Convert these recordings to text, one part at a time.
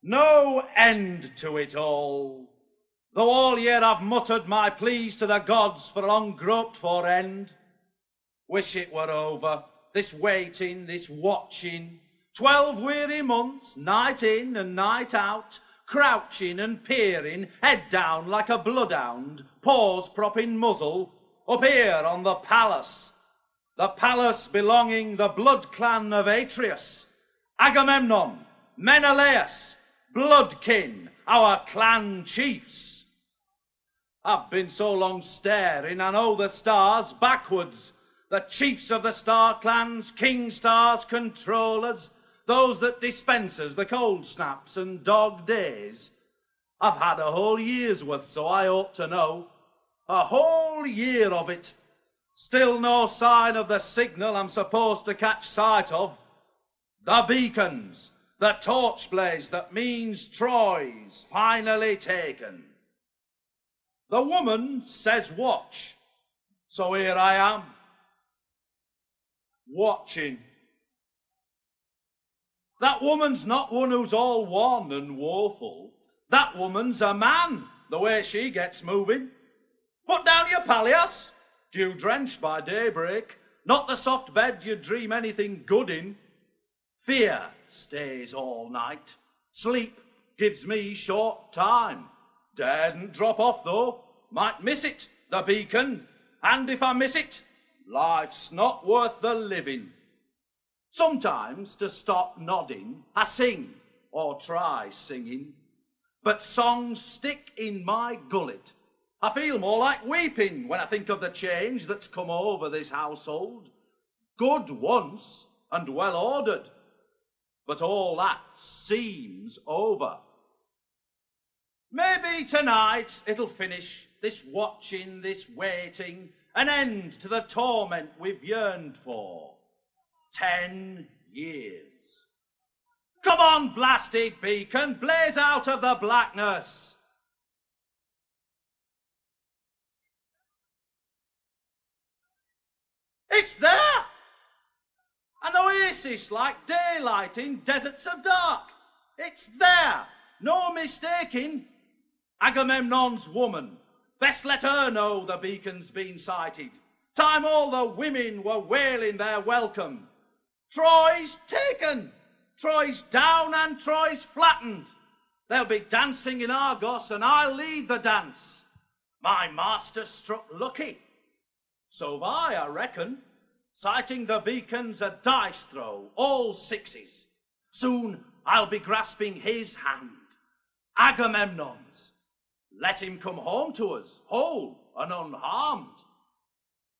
No end to it all. Though all year I've muttered my pleas to the gods for a long groped for end. Wish it were over, this waiting, this watching. 12 weary months, night in and night out, crouching and peering, head down like a bloodhound, paws propping muzzle, up here on the palace belonging the blood clan of Atreus, Agamemnon, Menelaus, bloodkin, our clan chiefs. I've been so long staring, I know the stars backwards, the chiefs of the star clans, king stars, controllers, those that dispense us the cold snaps and dog days. I've had a whole year's worth, so I ought to know. A whole year of it. Still no sign of the signal I'm supposed to catch sight of. The beacons, the torch blaze that means Troy's finally taken. The woman says watch, so here I am, watching. That woman's not one who's all wan and woeful. That woman's a man, the way she gets moving. Put down your palliasse, dew-drenched by daybreak, not the soft bed you dream anything good in. Fear stays all night. Sleep gives me short time. Daren't drop off, though. Might miss it, the beacon. And if I miss it, life's not worth the living. Sometimes, to stop nodding, I sing, or try singing. But songs stick in my gullet. I feel more like weeping when I think of the change that's come over this household. Good once and well ordered, but all that seems over. Maybe tonight it'll finish, this watching, this waiting, an end to the torment we've yearned for. 10 years. Come on, blasted beacon, blaze out of the blackness. It's there! An oasis like daylight in deserts of dark. It's there, no mistaking. Agamemnon's woman. Best let her know the beacon's been sighted. Time all the women were wailing their welcome. Troy's taken. Troy's down and Troy's flattened. They'll be dancing in Argos and I'll lead the dance. My master struck lucky. So have I reckon. Sighting the beacon's a dice throw, all sixes. Soon I'll be grasping his hand, Agamemnon's. Let him come home to us, whole and unharmed.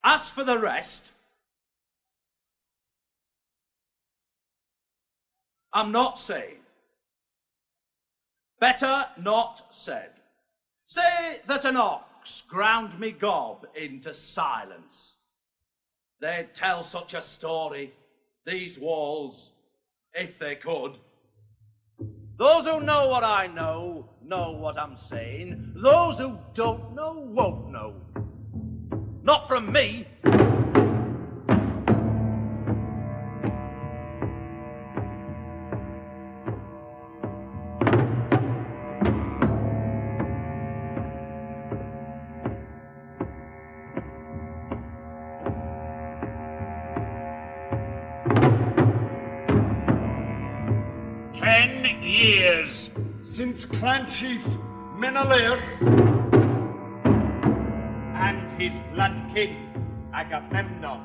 As for the rest, I'm not saying. Better not said. Say that an ox ground me gob into silence. They'd tell such a story, these walls, if they could. Those who know what I know what I'm saying. Those who don't know won't know. Not from me. 10 years since clan chief Menelaus and his blood king Agamemnon.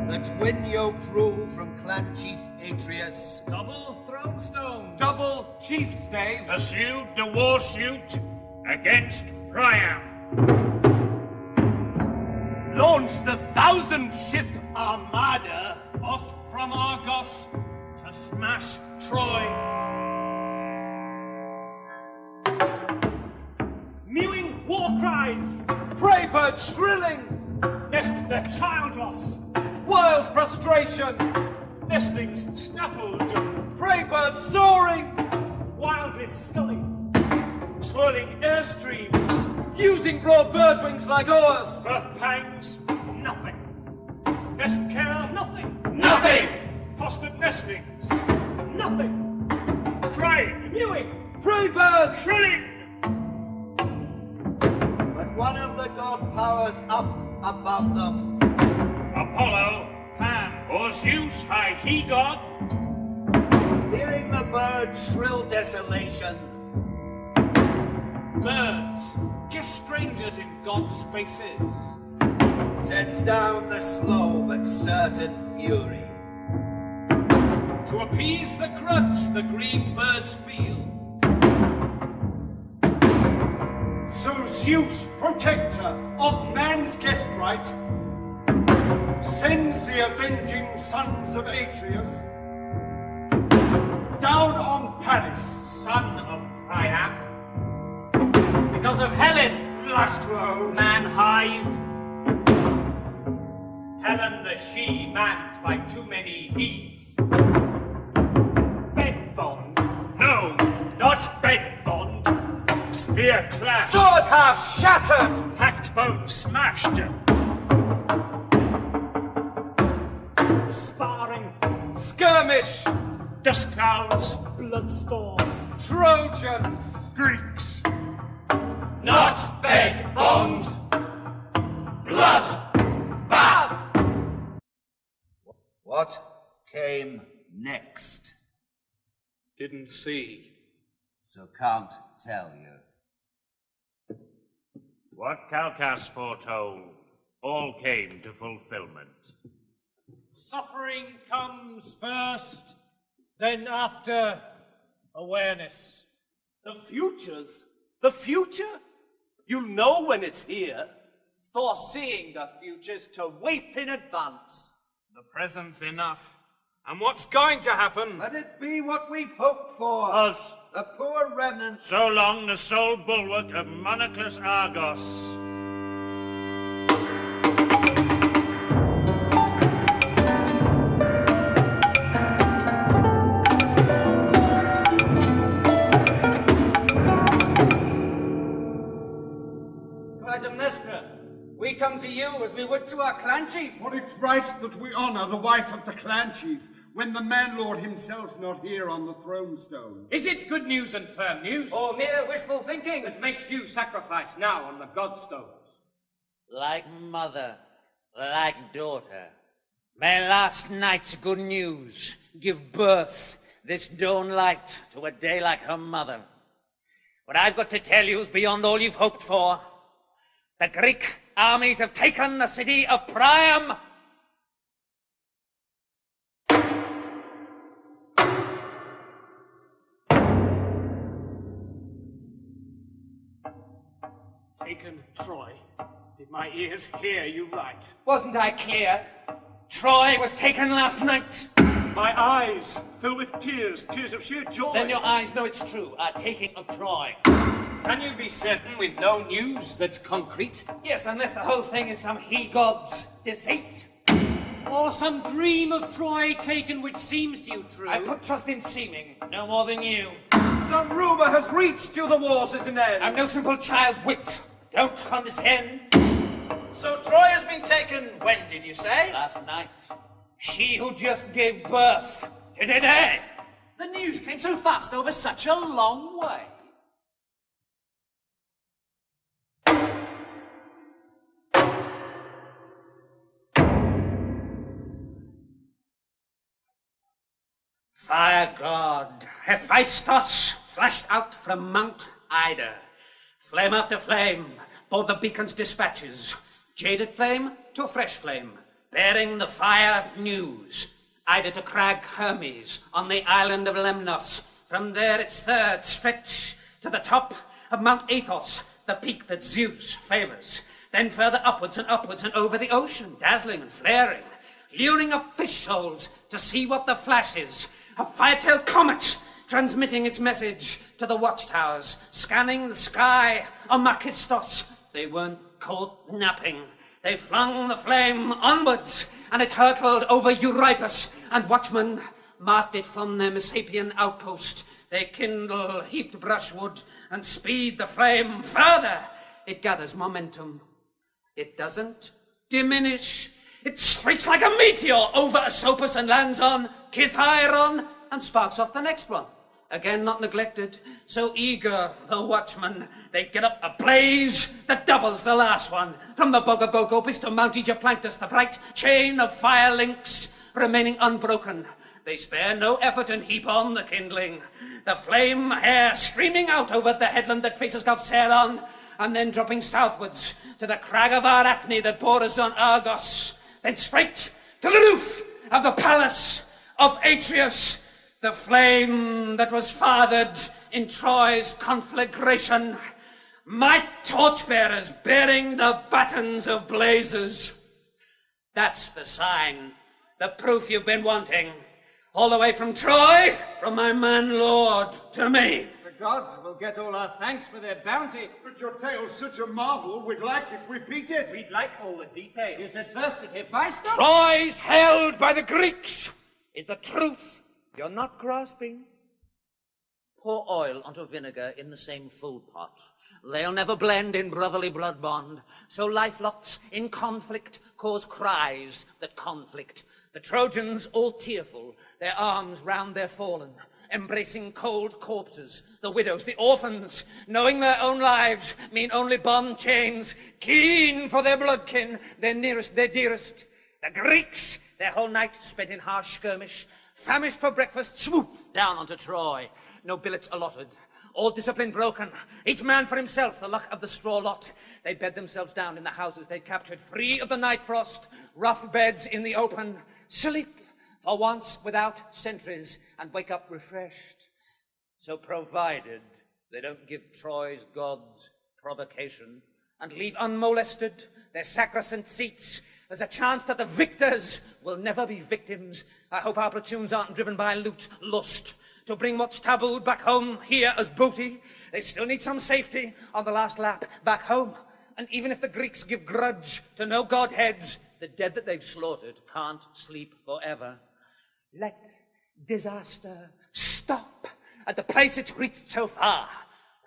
That twin-yoked rule from clan chief Atreus, Double throne stones, double chief staves, pursued the war suit against Priam. Launched the 1,000-ship armada off from Argos to smash Troy. Mewing war cries, prey birds shrilling, nest their child loss, wild frustration, nestlings snaffled, prey birds soaring, wildly sculling, swirling airstreams, using broad bird wings like oars. Birth pangs, nothing. Nest care, nothing. Nothing! Fostered nestlings, nothing. crying, mewing, prey birds, shrilling. But one of the god powers up above them, Apollo, Pan, or Zeus, high he god, hearing the birds' shrill desolation, birds, just strangers in God's spaces, sends down the slow but certain fury. to appease the grudge the grieved birds feel. So Zeus, protector of man's guest right, sends the avenging sons of Atreus down on Paris. Son of Priam, because of Helen, Last load. man hive. Helen the she manned by too many he's. Bed bond, no, not bed bond. spear clash, Sword half shattered, hacked bone smashed, sparring, skirmish, dust clouds, bloodstorm, Trojans, Greeks, not bed bond, blood bath. What came next? Didn't see. So can't tell you. what Calchas foretold, all came to fulfillment. Suffering comes first, then after awareness. The future? You'll know when it's here. Foreseeing the future's to weep in advance. The present's enough. And what's going to happen? Let it be what we've hoped for. Us, The poor remnants. so long the sole bulwark of monarchless Argos. Clytemnestra, we come to you as we would to our clan chief. For it's right that we honor the wife of the clan chief when the man-lord himself's not here on the throne stone. Is it good news and firm news? Or mere wishful thinking that makes you sacrifice now on the godstones? Like mother, like daughter, may last night's good news give birth this dawn light to a day like her mother. What I've got to tell you is beyond all you've hoped for. The Greek armies have taken the city of Priam. Taken Troy. Did my ears hear you right? Wasn't I clear? Troy was taken last night. My eyes fill with tears, tears of sheer joy. Then your eyes know it's true, our taking of Troy. Can you be certain with no news that's concrete? Yes, unless the whole thing is some he-god's deceit. Or some dream of Troy taken which seems to you true? I put trust in seeming, no more than you. Some rumor has reached you the wars as an end. I'm no simple child wit. Don't condescend. So Troy has been taken, when did you say? Last night. She who just gave birth to today. The news came so fast over such a long way. Fire god Hephaestus flashed out from Mount Ida. Flame after flame bore the beacon's dispatches. Jaded flame to fresh flame, bearing the fire news. Ida to crag Hermes on the island of Lemnos. From there its third stretch to the top of Mount Athos, the peak that Zeus favors. Then further upwards and over the ocean, dazzling and flaring, luring up fish souls to see what the flash is. A fire-tailed comet transmitting its message to the watchtowers, scanning the sky on Makistos. They weren't caught napping. They flung the flame onwards, and it hurtled over Euripus, and watchmen marked it from their Messapian outpost. They kindle heaped brushwood and speed the flame further. It gathers momentum. It doesn't diminish. It streaks like a meteor over Asopus and lands on Kithyron and sparks off the next one. again not neglected, so eager the watchman, they get up a blaze that doubles the last one. From the Bogogogopis to Mount Egyptlantis, the bright chain of fire links remaining unbroken. They spare no effort and heap on the kindling. The flame hair streaming out over the headland that faces Gulf Ceylon, and then dropping southwards to the crag of Arachne that borders on Argos, then straight to the roof of the palace of Atreus, the flame that was fathered in Troy's conflagration. My torchbearers bearing the batons of blazes. That's the sign, the proof you've been wanting. All the way from Troy, from my man Lord to me. The gods will get all our thanks for their bounty. But your tale's such a marvel, we'd like it repeated. We'd like all the details. You said first that Hephaestus... Troy's held by the Greeks is the truth you're not grasping. Pour oil onto vinegar in the same food pot. They'll never blend in brotherly blood bond. So life lots in conflict cause cries that conflict. The Trojans all tearful, their arms round their fallen, embracing cold corpses, the widows, the orphans, knowing their own lives mean only bond chains, keen for their bloodkin, their nearest, their dearest. The Greeks, their whole night spent in harsh skirmish, famished for breakfast, swoop down onto Troy. No billets allotted, all discipline broken, each man for himself, the luck of the straw lot. They bed themselves down in the houses they captured, free of the night frost, rough beds in the open, sleep for once without sentries, and wake up refreshed. So provided they don't give Troy's gods provocation and leave unmolested their sacrosanct seats, there's a chance that the victors will never be victims. I hope our platoons aren't driven by loot, lust, to bring what's tabooed back home here as booty. They still need some safety on the last lap back home. And even if the Greeks give grudge to no godheads, the dead that they've slaughtered can't sleep forever. Let disaster stop at the place it's reached so far.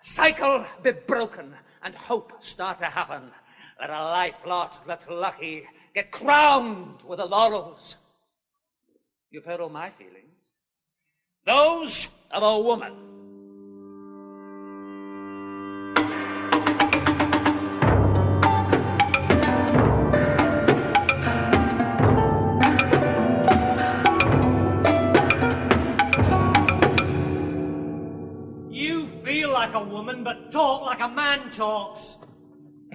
The cycle be broken and hope start to happen. Let a life lot that's lucky get crowned with the laurels. You've heard all my feelings. Those of a woman. You feel like a woman, but talk like a man talks.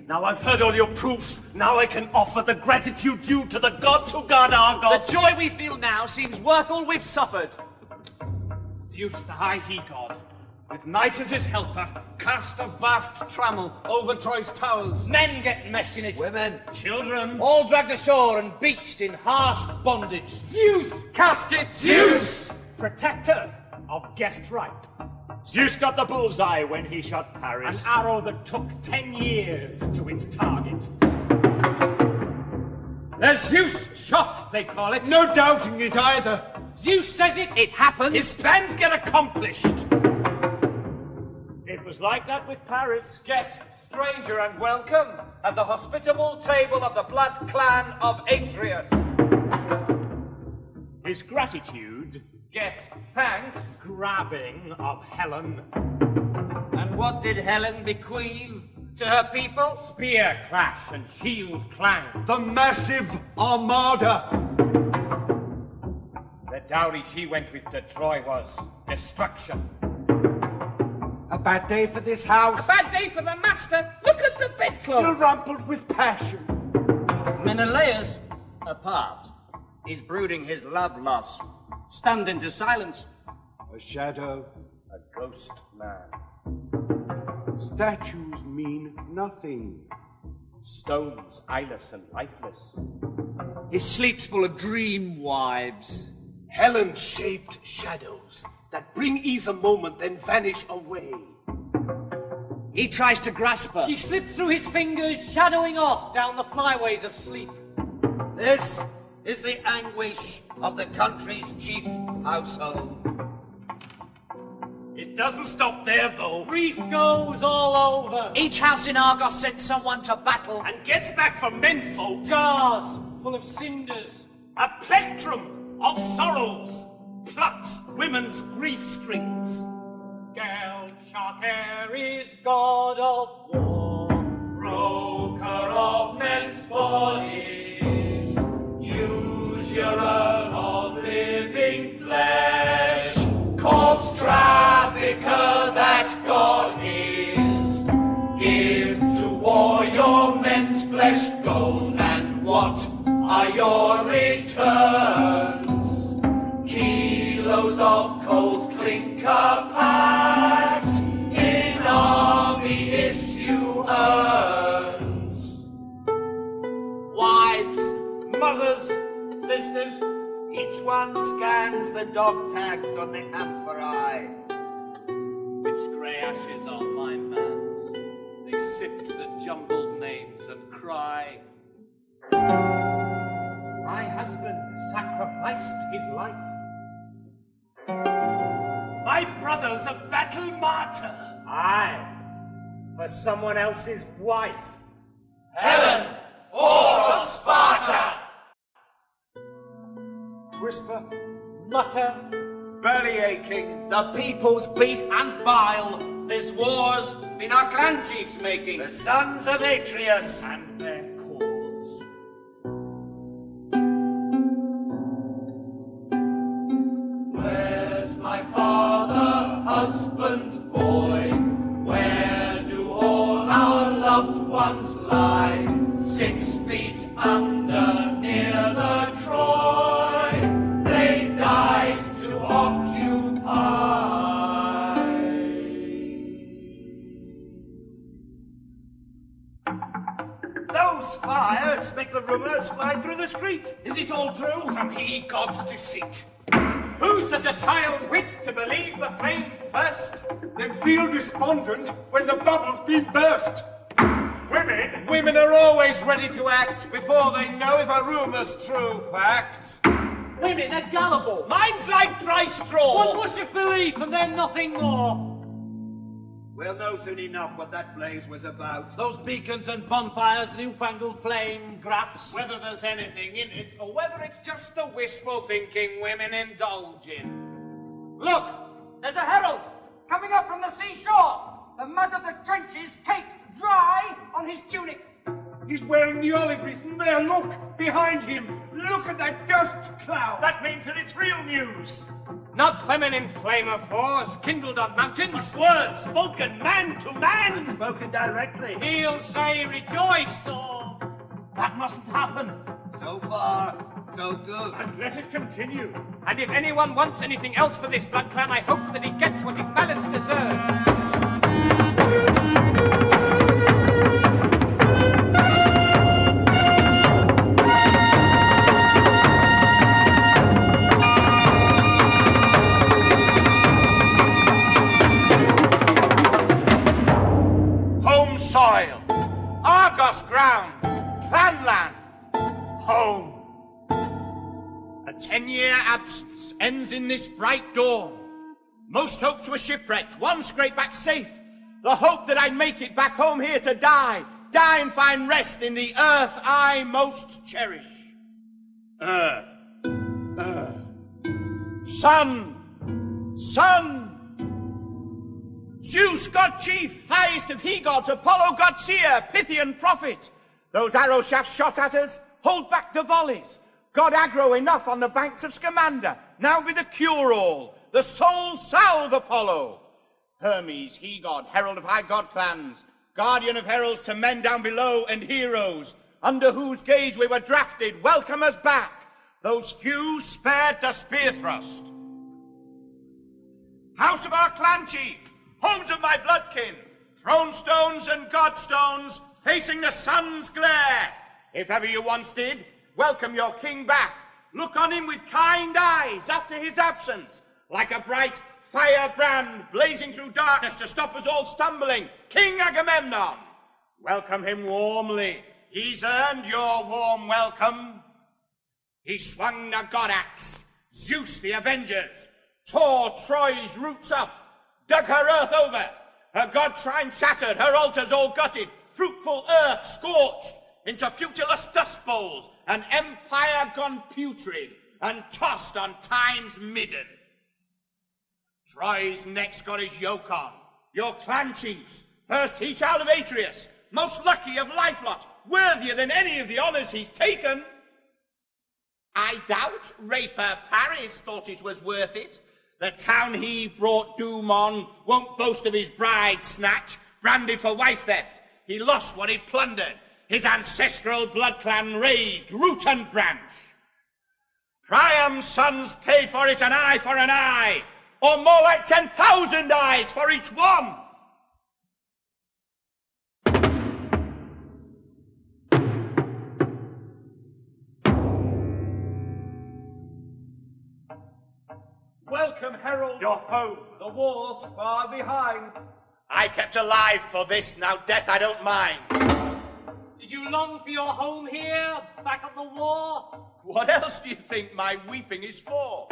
Now I've heard all your proofs. Now I can offer the gratitude due to the gods who guard Argos. The joy we feel now seems worth all we've suffered. Zeus, the high he-god, with Night as his helper, cast a vast trammel over Troy's towers. Men get meshed in it. Women, Children, All dragged ashore and beached in harsh bondage. Zeus cast it! Zeus! Protector of guest right. Zeus got the bullseye when he shot Paris. An arrow that took 10 years to its target. The Zeus shot, they call it. No doubting it either. Zeus says it, it happens. His plans get accomplished. It was like that with Paris. Guest, stranger, and welcome at the hospitable table of the blood clan of Atreus. His gratitude, Guest, thanks. grabbing of Helen. And what did Helen bequeath to her people? Spear clash and shield clang. The massive armada. The dowry she went with to Troy was destruction. A bad day for this house. A bad day for the master. Look at the Still bedclothes. rumpled with passion. Menelaus, apart, is brooding his love loss. Stunned into silence. A shadow. A ghost man. Statues mean nothing. Stones, eyeless and lifeless. His sleep's full of dream wives. Helen-shaped shadows that bring ease a moment, then vanish away. He tries to grasp her. She slips through his fingers, shadowing off down the flyways of sleep. this is the anguish of the country's chief household. It doesn't stop there, though. Grief goes all over. Each house in Argos sent someone to battle. And gets back from menfolk Jars full of cinders. a plectrum of sorrows, plucks women's grief strings. Shocker is god of war, broker of men's bodies. Use your urn of living flesh, corpse trafficker that God is. Give to war your men's flesh, gold, and what are your returns? Kilos of cold clinker packed in army issue urns. Wives, mothers, Sisters, each one scans the dog tags on the amphorae. its grey ashes are my man's. They sift the jumbled names and cry, my husband sacrificed his life. My brother's a battle martyr. Aye, for someone else's wife. Helen, whore of Sparta! Whisper. Mutter, Belly aching, The people's beef and bile, this war's been our clan chiefs making, the sons of Atreus. and their cause. Where's my father, husband, boy? Where do all our loved ones lie? 6 feet under, near the Troy. They died to occupy. Those fires make the rumours fly through the street. Is it all true? Some he-god's deceit. Who's such a child wit to believe the flame first? Then feel despondent when the bubble's been burst. Women? Women are always ready to act before they know if a rumour's true fact. Women are gullible. Mine's like dry straw. One bush of belief and then nothing more. We'll know soon enough what that blaze was about. Those beacons and bonfires, newfangled flame graphs. Whether there's anything in it, or whether it's just the wishful thinking women indulge in. Look, there's a herald coming up from the seashore. The mud of the trenches caked dry on his tunic. He's wearing the olive wreath, and there, look, behind him. Look at that dust cloud. That means that it's real news. Not feminine flame of force kindled on mountains. Words spoken man to man. Spoken directly. He'll say rejoice, or that mustn't happen. So far, so good. And let it continue. And if anyone wants anything else for this blood clan, I hope that he gets what his malice deserves. Home soil, Argos ground, clan land, home. A 10-year absence ends in this bright dawn. Most hopes were shipwrecked, one scraped back safe. The hope that I'd make it back home here to die and find rest in the earth I most cherish. Earth, earth. Sun, sun. Zeus, god chief, highest of he-gods, Apollo, god seer, Pythian prophet. Those arrow shafts shot at us, hold back the volleys. God aggro enough on the banks of Scamander. Now be the cure-all, the sole salve Apollo. Hermes, he-god, herald of high god clans, guardian of heralds to men down below and heroes, under whose gaze we were drafted, welcome us back. Those few spared the spear thrust. House of our clan chief, homes of my bloodkin, throne stones and godstones, facing the sun's glare. If ever you once did, welcome your king back. Look on him with kind eyes after his absence, like a bright firebrand blazing through darkness to stop us all stumbling. King Agamemnon, welcome him warmly. He's earned your warm welcome. He swung the god axe, Zeus the avengers, tore Troy's roots up, dug her earth over, her god shrine shattered, her altars all gutted, fruitful earth scorched into futureless dust bowls, an empire gone putrid and tossed on time's midden. Troy's neck's got his yoke on, your clan chiefs, first he child of Atreus, most lucky of lifelot, worthier than any of the honours he's taken. I doubt Raper Paris thought it was worth it. The town he brought doom on won't boast of his bride snatch, branded for wife theft. He lost what he plundered. His ancestral blood clan raised root and branch. Priam's sons pay for it an eye for an eye, or more like 10,000 eyes for each one. Welcome, Herald. You're home. The war's far behind. I kept alive for this, now death I don't mind. Did you long for your home here, back at the war? What else do you think my weeping is for?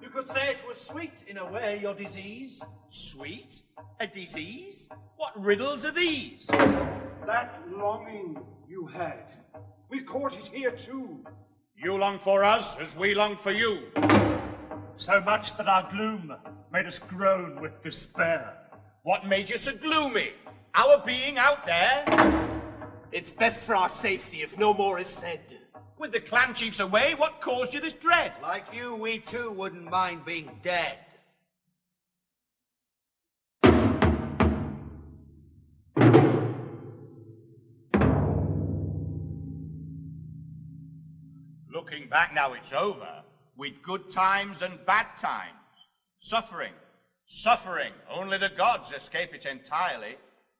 You could say it was sweet, in a way, your disease. Sweet? A disease? What riddles are these? That longing you had, we caught it here too. You long for us as we long for you. So much that our gloom made us groan with despair. What made you so gloomy? Our being out there? It's best for our safety if no more is said. With the clan chiefs away, what caused you this dread? Like you, we too wouldn't mind being dead. Looking back now, it's over. With good times and bad times. Suffering. Only the gods escape it entirely.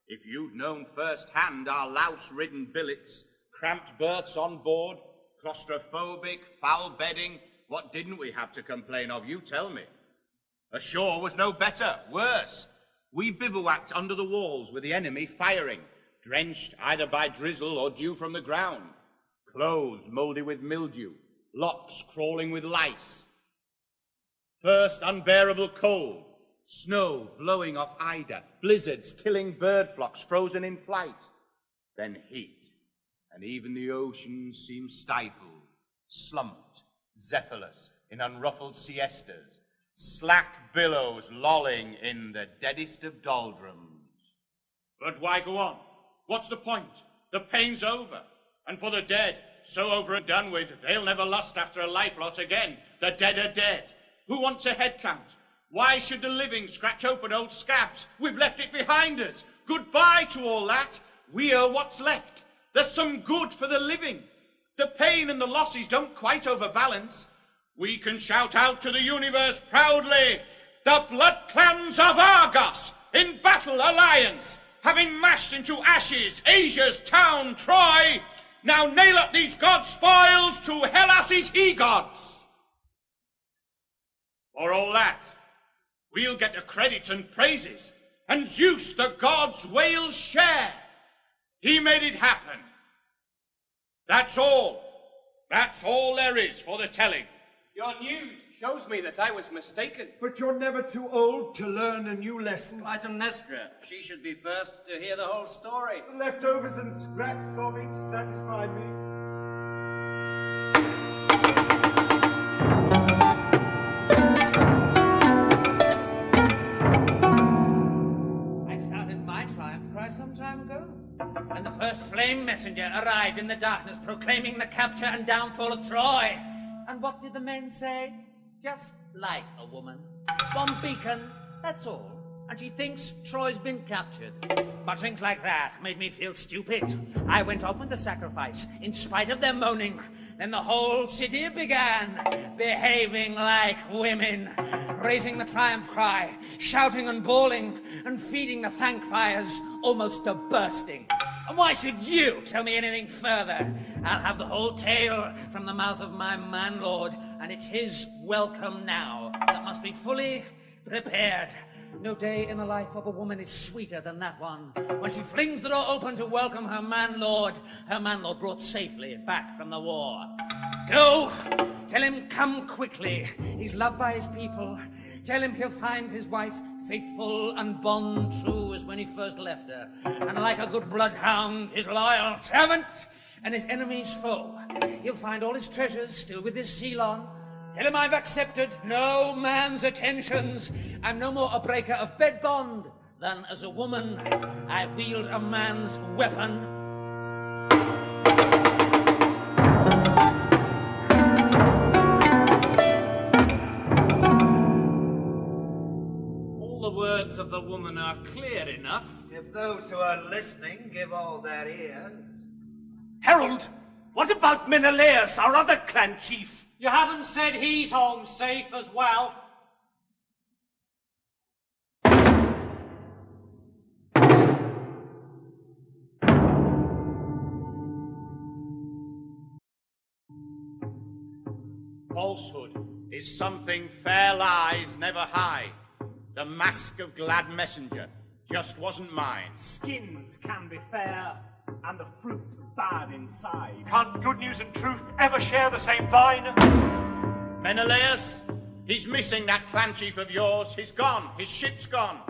If you'd known firsthand our louse-ridden billets, cramped berths on board, claustrophobic, foul bedding, what didn't we have to complain of, you tell me? Ashore was no better, worse. We bivouacked under the walls with the enemy firing, drenched either by drizzle or dew from the ground, clothes mouldy with mildew, locks crawling with lice. First unbearable cold, snow blowing off Ida, blizzards killing bird flocks frozen in flight. Then heat, and even the oceans seemed stifled, slumped, zephyrless in unruffled siestas, slack billows lolling in the deadest of doldrums. But why go on? What's the point? The pain's over, and for the dead, so over and done with, they'll never lust after a life lot again. The dead are dead. Who wants a head count? Why should the living scratch open old scabs? We've left it behind us. Goodbye to all that. We are what's left. There's some good for the living. The pain and the losses don't quite overbalance. We can shout out to the universe proudly, the blood clans of Argos in battle alliance, having mashed into ashes Asia's town Troy, now nail up these god spoils to Hellas's he-gods. For all that, we'll get the credit and praises, and Zeus, the god's whale share. He made it happen. That's all. That's all there is for the telling. Your news shows me that I was mistaken. But you're never too old to learn a new lesson. Clytemnestra, she should be first to hear the whole story. The leftovers and scraps of it satisfy me. I started my triumph cry some time ago, when the first flame messenger arrived in the darkness proclaiming the capture and downfall of Troy. And what did the men say? Just like a woman. One beacon, that's all. And she thinks Troy's been captured. Mutterings like that made me feel stupid. I went on with the sacrifice, in spite of their moaning. Then the whole city began, behaving like women, raising the triumph cry, shouting and bawling, and feeding the thank fires almost to bursting. And why should you tell me anything further? I'll have the whole tale from the mouth of my man-lord, and it's his welcome now that must be fully prepared. No day in the life of a woman is sweeter than that one. When she flings the door open to welcome her man-lord brought safely back from the war. Go! Tell him come quickly. He's loved by his people. Tell him he'll find his wife faithful and bond true as when he first left her. And like a good bloodhound, his loyal servant and his enemy's foe. He'll find all his treasures still with his seal on. Tell him I've accepted no man's attentions. I'm no more a breaker of bed bond than as a woman I wield a man's weapon. All the words of the woman are clear enough. If those who are listening give all their ears. Herald, what about Menelaus, our other clan chief? You haven't said he's home safe as well. Falsehood is something fair lies never hide. The mask of glad messenger just wasn't mine. Skins can be fair, and the fruit bad inside. Can't good news and truth ever share the same vine? Menelaus, he's missing that clan chief of yours. He's gone, his ship's gone.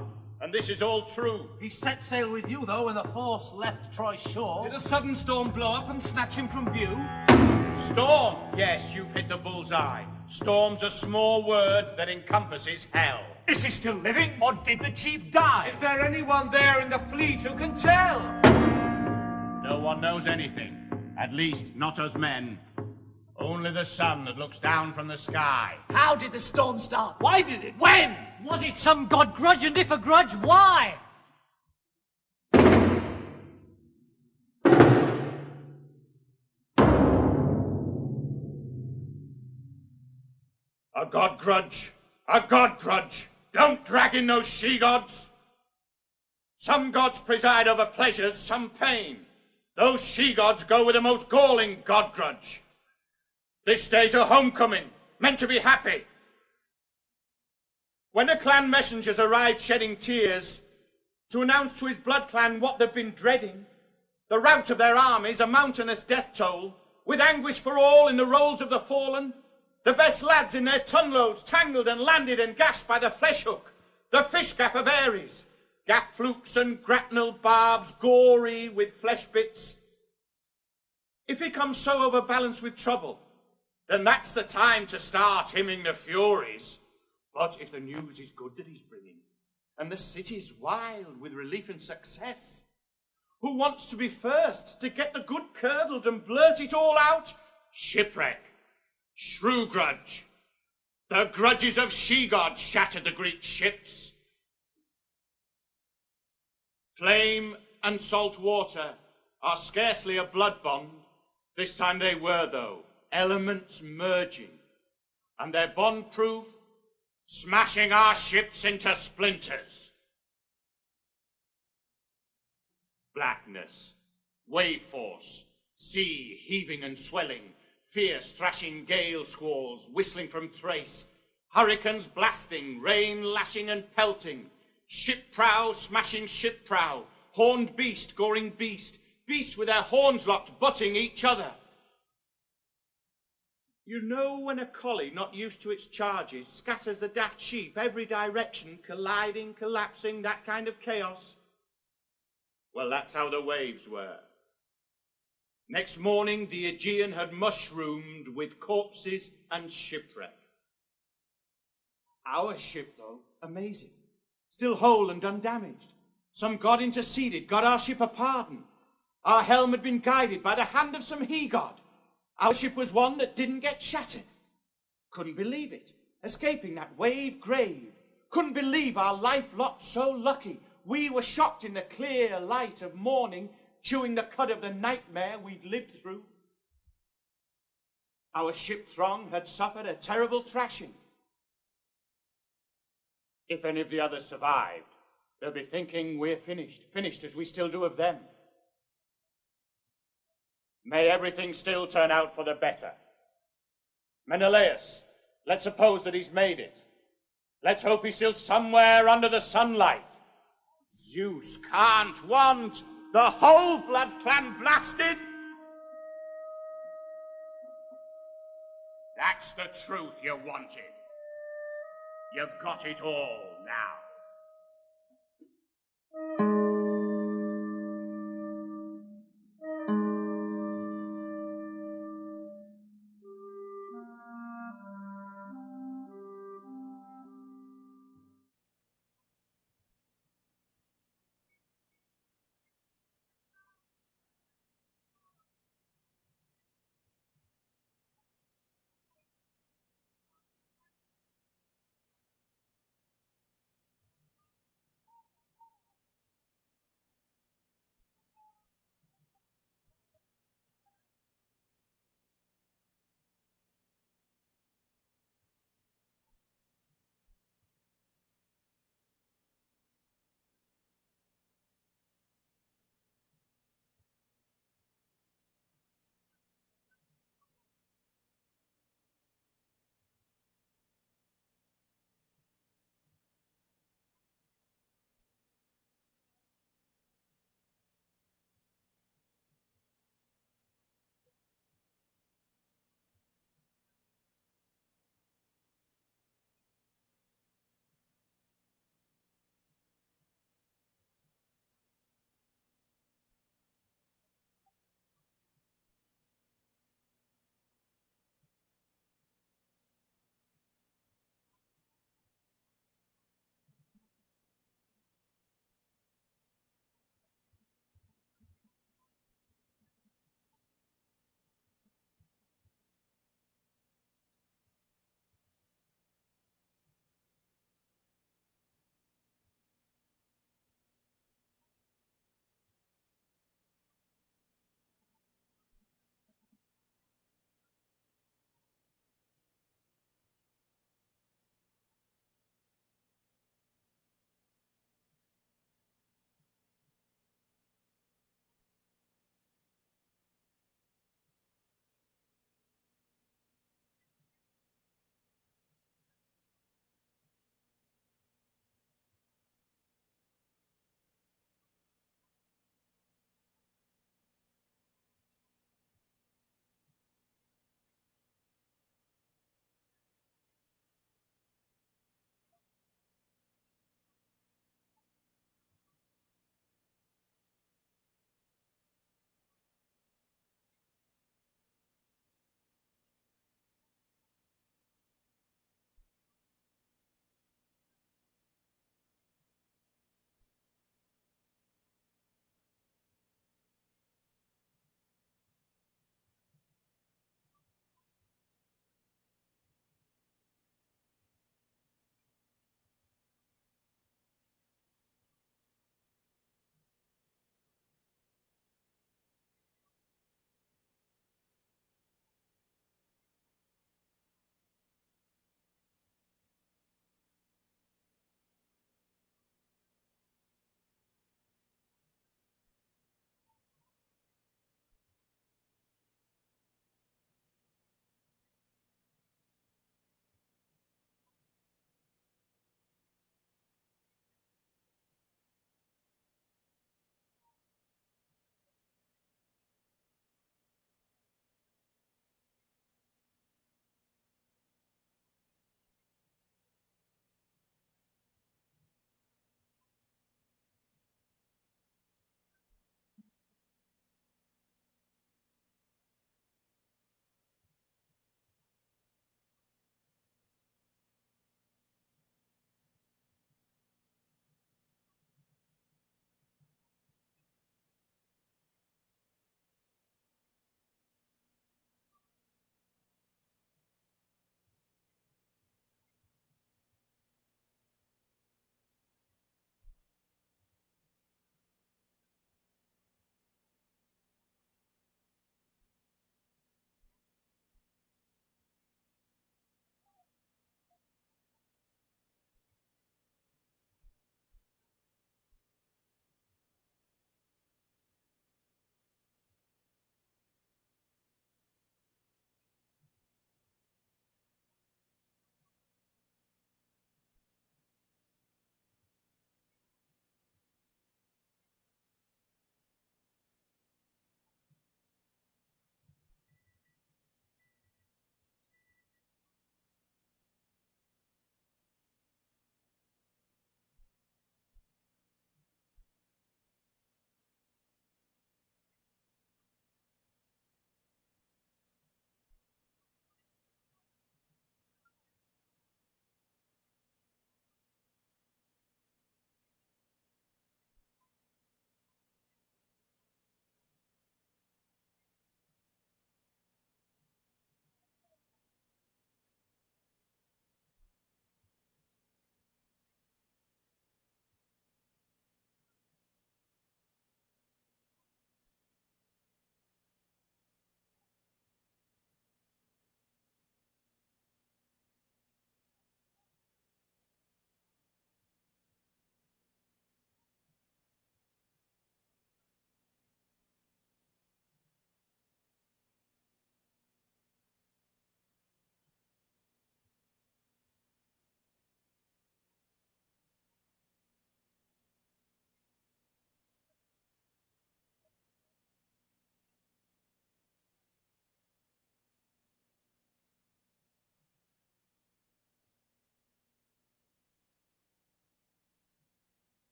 And this is all true. He set sail with you, though, when the force left Troy's shore. Did a sudden storm blow up and snatch him from view? Storm, yes, you've hit the bullseye. Storm's a small word that encompasses hell. Is he still living, or did the chief die? Is there anyone there in the fleet who can tell? No one knows anything, at least not us men. Only the sun that looks down from the sky. How did the storm start? Why did it? When? Was it some god grudge? And if a grudge, why? A god grudge! A god grudge! Don't drag in those she-gods! Some gods preside over pleasures, some pain. Those she-gods go with the most galling god grudge. This day's a homecoming, meant to be happy. When the clan messengers arrived shedding tears to announce to his blood clan what they've been dreading, the rout of their armies, a mountainous death toll, with anguish for all in the rolls of the fallen, the best lads in their ton-loads tangled and landed and gashed by the flesh hook, the fish gaff of Ares, gaff flukes and grapnel barbs, gory with flesh bits. If he comes so overbalanced with trouble, then that's the time to start hymning the Furies. But if the news is good that he's bringing, and the city's wild with relief and success, who wants to be first to get the good curdled and blurt it all out? Shipwreck, shrew grudge. The grudges of she-gods shattered the Greek ships. Flame and salt water are scarcely a blood bond. This time they were, though, elements merging, and their bond proof, smashing our ships into splinters. Blackness, wave force, sea heaving and swelling, fierce thrashing gale squalls whistling from Thrace, hurricanes blasting, rain lashing and pelting, ship prow smashing ship prow, horned beast goring beast, beasts with their horns locked butting each other. You know when a collie not used to its charges scatters the daft sheep every direction, colliding, collapsing, that kind of chaos? Well, that's how the waves were. Next morning, the Aegean had mushroomed with corpses and shipwreck. Our ship, though, amazing. Still whole and undamaged. Some god interceded, got our ship a pardon. Our helm had been guided by the hand of some he-god. Our ship was one that didn't get shattered. Couldn't believe it, escaping that wave grave. Couldn't believe our life lot so lucky. We were shocked in the clear light of morning, chewing the cud of the nightmare we'd lived through. Our ship throng had suffered a terrible thrashing. If any of the others survived, they'll be thinking we're finished as we still do of them. May everything still turn out for the better. Menelaus, let's suppose that he's made it. Let's hope he's still somewhere under the sunlight. Zeus can't want the whole blood clan blasted. That's the truth you wanted. You've got it all now.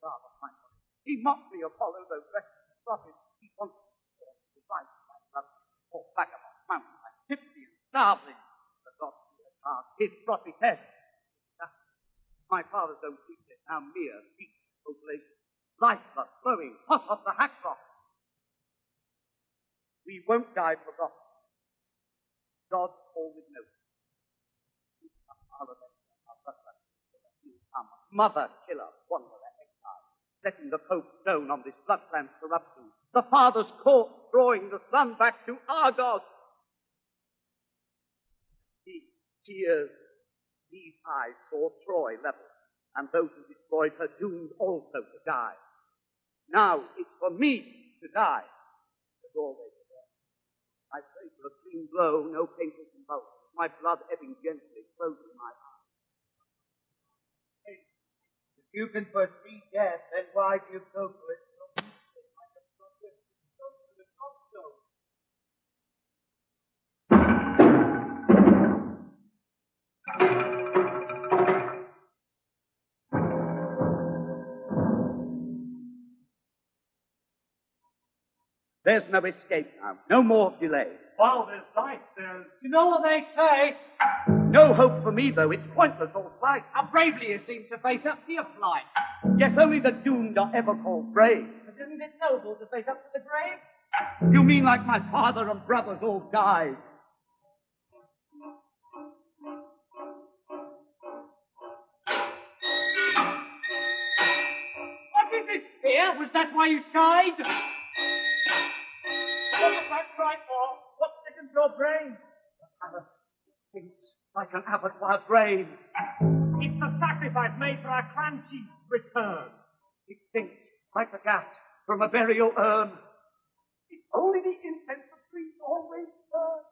father, my God. He mocked me, Apollo, though dressed in profit. He wanted to scorn the life of my brother, or vagabond, mountain, and tipsy and starveling. The gods here cast his frothy head. My father's own secret, now mere beast oblation. Lifeblood flowing hot off the hackrock. We won't die forgotten. God always knows. Mother killer, wanderer, exile, setting the Pope's stone on this blood-clam's corruption. The Father's corpse drawing the Son back to our God. These tears, these eyes saw Troy leveled, and those who destroyed her doomed also to die. Now it's for me to die. The doorway to death. I pray for a clean blow, no painful convulsion. My blood ebbing gently, closing my eyes. If you can foresee death, then why do you go for it? There's no escape now. No more delay. While there's life, there's... You know what they say? No hope for me, though. It's pointless all flight. How bravely you seem to face up to your flight. Yes, only the doomed are ever called brave. But isn't it noble to face up to the grave? You mean like my father and brothers all died? What is it, fear? Was that why you died? What was that cry for? What sickens your brain? Abbot stinks like an abbot while brave. It's the sacrifice made for our clan chief's return. It stinks like the gas from a burial urn. It's only the incense the priest always burns.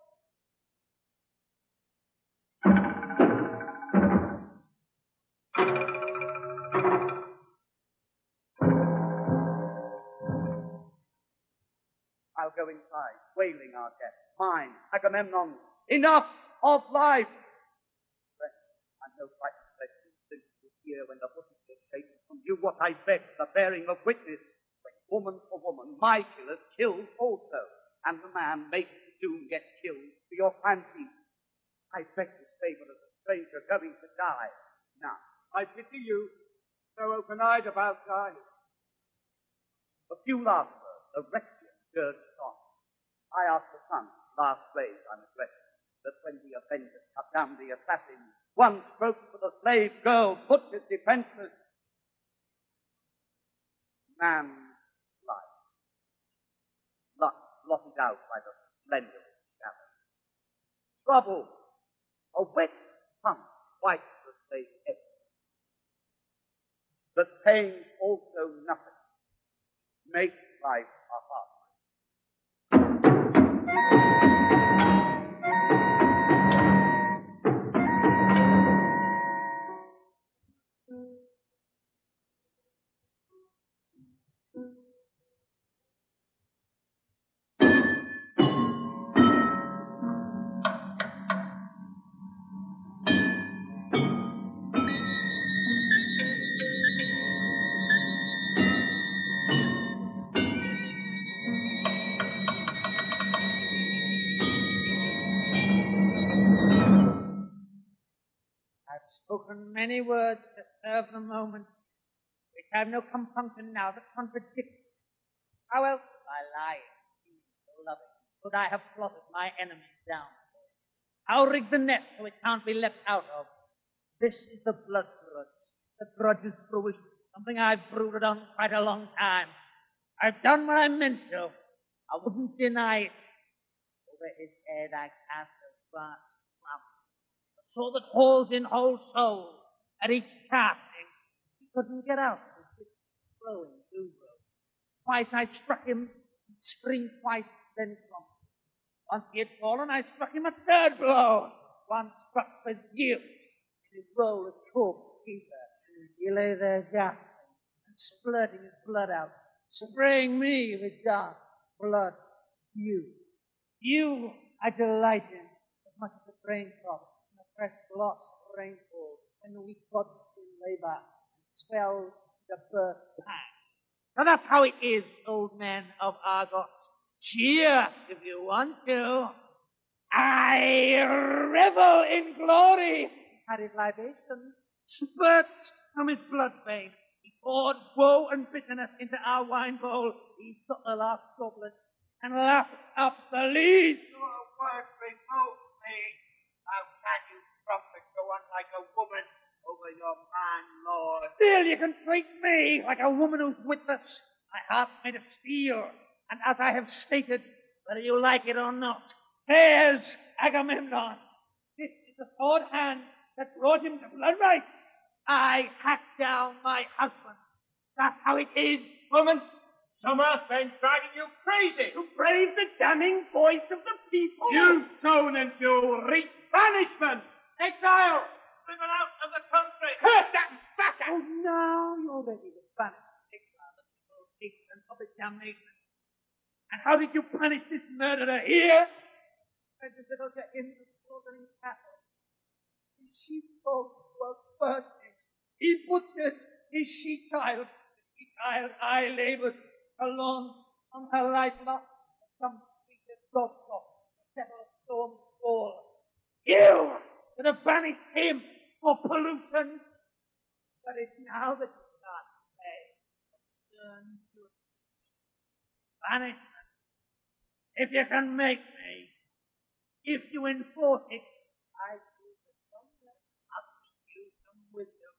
I'll go inside, wailing our death. Mine, Agamemnon, enough of life! I'm no frightened flesh since this year when the bullets get taken from you what I beg, the bearing of witness, when woman for woman, my killers killed also, and the man makes the doom gets killed for your fancy. I beg this favor as a stranger going to die. Now, I pity you, so open-eyed about dying. a few last words, a requiem dirge song. I ask the sun, last slaves I'm addressing, that when the avengers cut down the assassins, one stroke for the slave girl, butchered defenseless. Man's life, luck blotted out by the splendor of shadow. Trouble, a wet tongue wipes the slave's head. But pain's also nothing, makes life a hard life. I've spoken many words to serve the moment, which have no compunction now that contradict. How else could I lie in so loving? Could I have plotted my enemies down? How rig the net so it can't be leapt out of? This is the blood grudge. The grudge is fruition, something I've brooded on quite a long time. I've done what I meant to. I wouldn't deny it. Over his head I cast a vast slump. A sword that hauls in whole souls. At each casting, he couldn't get out. His flowing too broke. Twice I struck him, he screamed twice, then slumped. Once he had fallen, I struck him a third blow. One struck for Zeus in his role as corpse keeper. He lay there gasping and splurting his blood out, spraying me with dark blood. You I delight in as much as the raindrop and the fresh gloss of rainfall when the weak gods in labor and spells the first time. Now that's how it is, old men of Argos. Cheer if you want to. I revel in glory. Had his libations. Spurts from his blood vein. He poured woe and bitterness into our wine bowl. He took the last goblet and lapped up the lees. Your word removes me. How can you profit go on like a woman over your man, Lord? Still, you can treat me like a woman who's witless. My heart's made of steel, and as I have stated, whether you like it or not, there's Agamemnon. This is the sword hand that brought him to blood right. I hacked down my husband. That's how it is, woman. Some earthbane's driving you crazy. To brave the damning voice of the people. You've sown and you'll reap banishment. Exile. Driven out of the country. Curse that spatter. Oh, now you're ready to banish exile of people, pigs, and public damnation. And how did you punish this murderer here? Prejudicial to him for slaughtering cattle. His sheepfold was bursting. He butchered his she-child. The she-child I labored alone on her life lost. Some sweetest godcock to settle storm's fall. You should have banished him for pollution. But it's now that you start to pay. Stern justice. Banishment. If you can make me, if you enforce it, I will teach you some wisdom.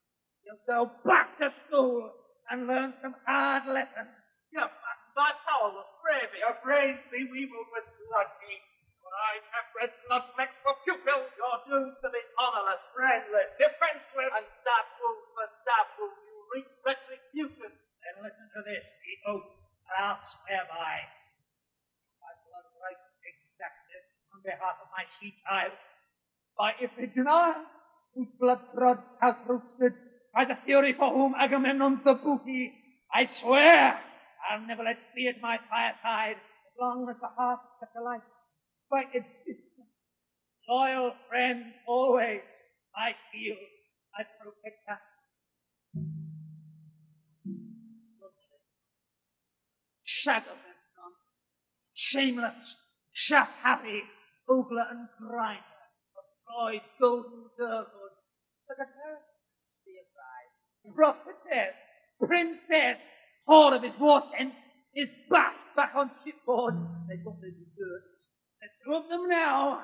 You'll go back to school and learn some hard lessons. Your buttons are powerless, bravey. Your brains be weevilled with blood heat. Your eyes have red blood flecks for pupils. You're doomed to be honorless, friendless, defenseless. And stab wound for stab wound, you reap retribution. Then listen to this, the oath I'll swear by. My blood right exacted on behalf of my she-child. By Iphigenia, whose blood floods have roosted, by the fury for whom Agamemnon the booty, I swear I'll never let fear my fireside as long as the heart is such a life. By existence, loyal friend always, my shield, my protector. Agamemnon, shameless, shaft-happy, ogler and grinder, of Troy's golden girlhood, but a spear bride, prophetess, princess, whore of his war tent, is back on shipboard. They got their deserts. The two of them now.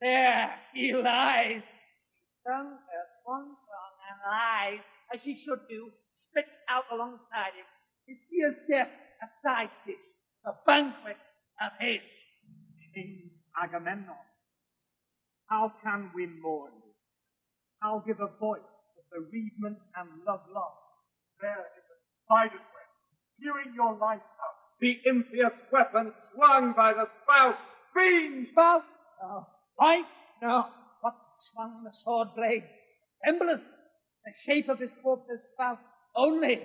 There he lies. She sung her swan song and lies, as she should do, stretched out alongside him. His fierce death a side dish, a banquet of his. King Agamemnon, how can we mourn you? How give a voice to bereavement and love lost? There is a spider's web, spewing your life out. The impious weapon swung by the spouse, fiend! Spouse? No. Wife? No. What swung the sword blade? Semblance, the shape of his corpse's spouse only.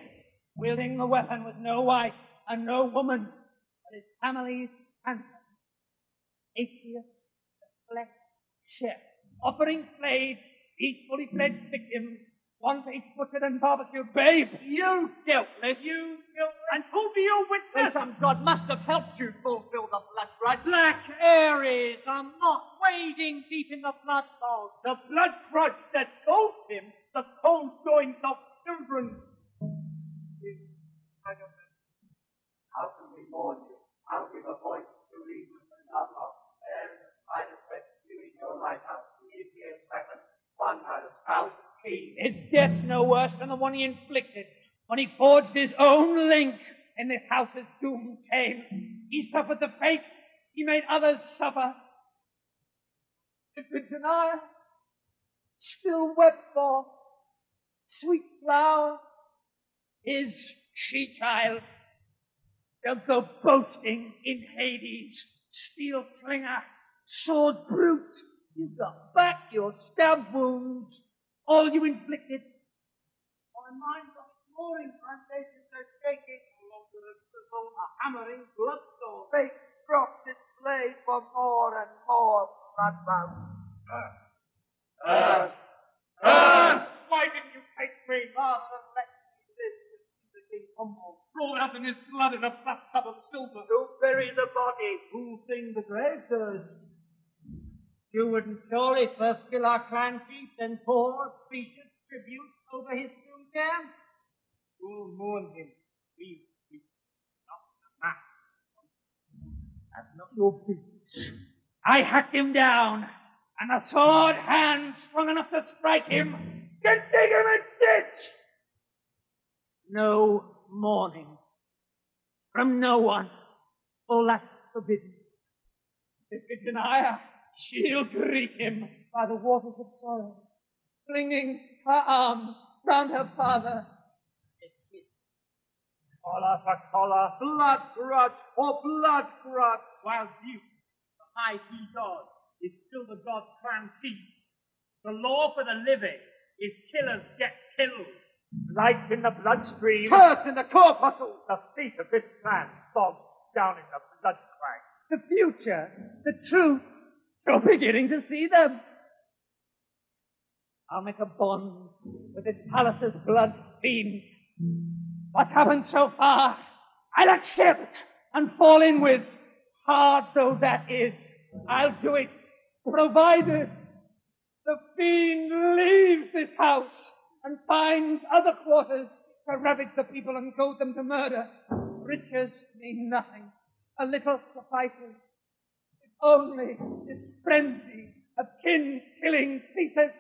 Wielding the weapon was no wife and no woman, but his family's handsome. Atreus, the flesh chef, offering flayed, peacefully fledged victims, one for each butchered and barbecued babe. You guiltless, and who do you witness? Some god must have helped you fulfill the blood grudge. Black Ares, I'm not wading deep in the blood falls. The blood grudge that goes him, the cold goings of children. How can we mourn you? How give a voice to reason and love lost? There is a spider's web spewing your life out. The fierce weapon, one by the spouse, fiend. His death's no worse than the one he inflicted when he forged his own link in this house's doomed tale. He suffered the fate he made others suffer. Iphigenia, still wept for, sweet flower, his she-child, shall go boasting in Hades, steel slinger, sword brute. You got back your stab wounds, all you inflicted. My mind's exploring foundations are shaking, along with a chisel, a hammering bloodstone. Fate drops its blade for more and more bloodbound. Why didn't you take me rather than let me live to see humble, rolled up in his blood in a bathtub of silver. To bury the body. Who'll sing the grave dirge? You wouldn't surely first kill our clan chief, then pour speeches, tribute over his tomb there? Who'll mourn him? We not the master. That's not your business. I hacked him down, and a sword hand strong enough to strike him can dig him a ditch. No mourning from no one, for that's forbidden. If we deny her, she'll greet him by the waters of sorrow, flinging her arms round her father. Collar for collar, blood grudge for blood grudge, while Duke, the high key god, is still the god's clan chief. The law for the living is killers get killed. Light in the bloodstream, curse in the corpuscle. The feet of this clan bogged down in the blood crag. The future, the truth, you're beginning to see them. I'll make a bond with this palace's blood fiend. What's happened so far, I'll accept and fall in with. Hard though that is, I'll do it, provided the fiend leaves this house and finds other quarters to ravage the people and goad them to murder. Riches mean nothing. A little suffices. If only this frenzy of kin-killing ceases.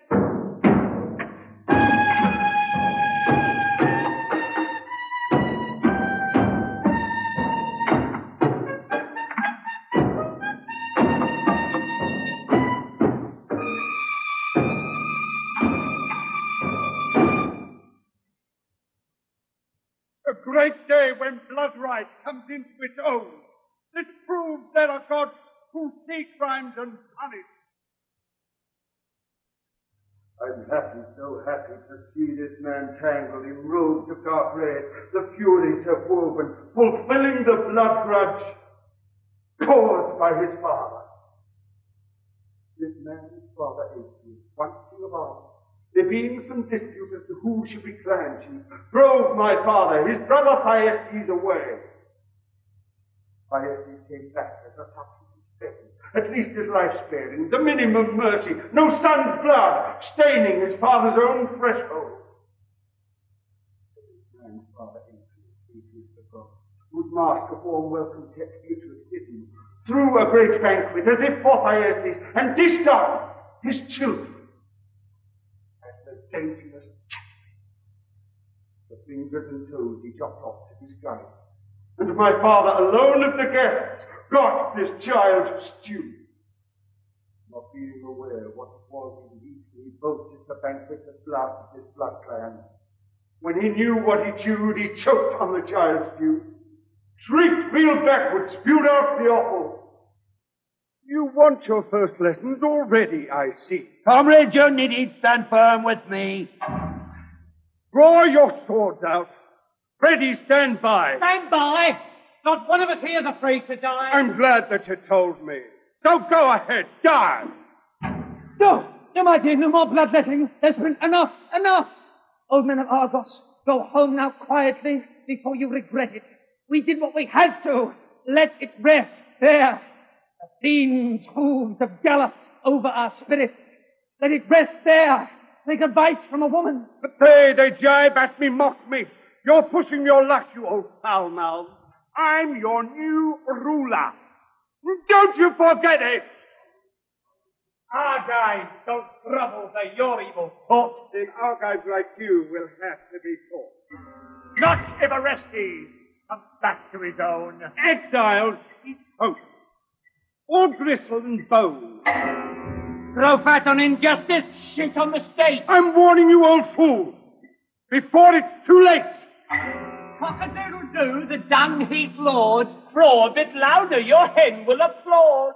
A great day when blood right comes into its own. This proves there are gods who see crimes and punish. I'm happy, so happy to see this man tangled in robes of dark red. The Furies have woven, fulfilling the blood grudge caused by his father. This man's father Atheist, once king of Arden, there being some dispute as to who should be clan chief, drove my father, his brother Thyestes, away. Thyestes came back as a substitute begging, at least his life sparing, the minimum mercy, no son's blood staining his father's own threshold. This man's father Atheist, the god, whose mask of warm welcome kept Beatrice hidden, threw a great banquet as if for Thyestes, and dished up his children. Daintiest the fingers and toes he chopped off to disguise. And my father, alone of the guests, got this child stew. Not being aware what it was in heat, he boasted the banquet of blood of his blood clan. When he knew what he chewed, he choked on the child's stew, shrieked, reeled backward, spewed out the offal. You want your first lessons already, I see. Comrade, you needn't stand firm with me. Draw your swords out. Ready, stand by. Stand by? Not one of us here is afraid to die. I'm glad that you told me. So go ahead, die. No, my dear, no more bloodletting. There's been enough. Old men of Argos, go home now quietly before you regret it. We did what we had to. Let it rest there. The fiend's hooves have galloped over our spirits. Let it rest there. Take advice from a woman. But they jibe at me, mock me. You're pushing your luck, you old foul-mouthed. I'm your new ruler. Don't you forget it. Argives don't trouble for your evil thought. Then Argives like you will have to be taught. Not if Orestes comes back to his own. Exiles eat hope. All gristle and bone. Throw fat on injustice, shit on the state. I'm warning you, old fool, before it's too late. Cock-a-doodle-doo, the dung-heap lord. Roar a bit louder, your hen will applaud.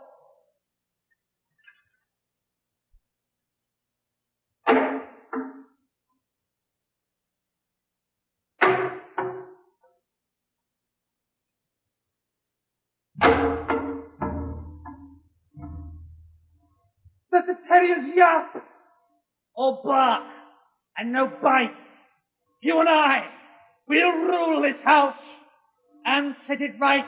Let the terriers yap or bark, and no bite. You and I, We'll rule this house and set it right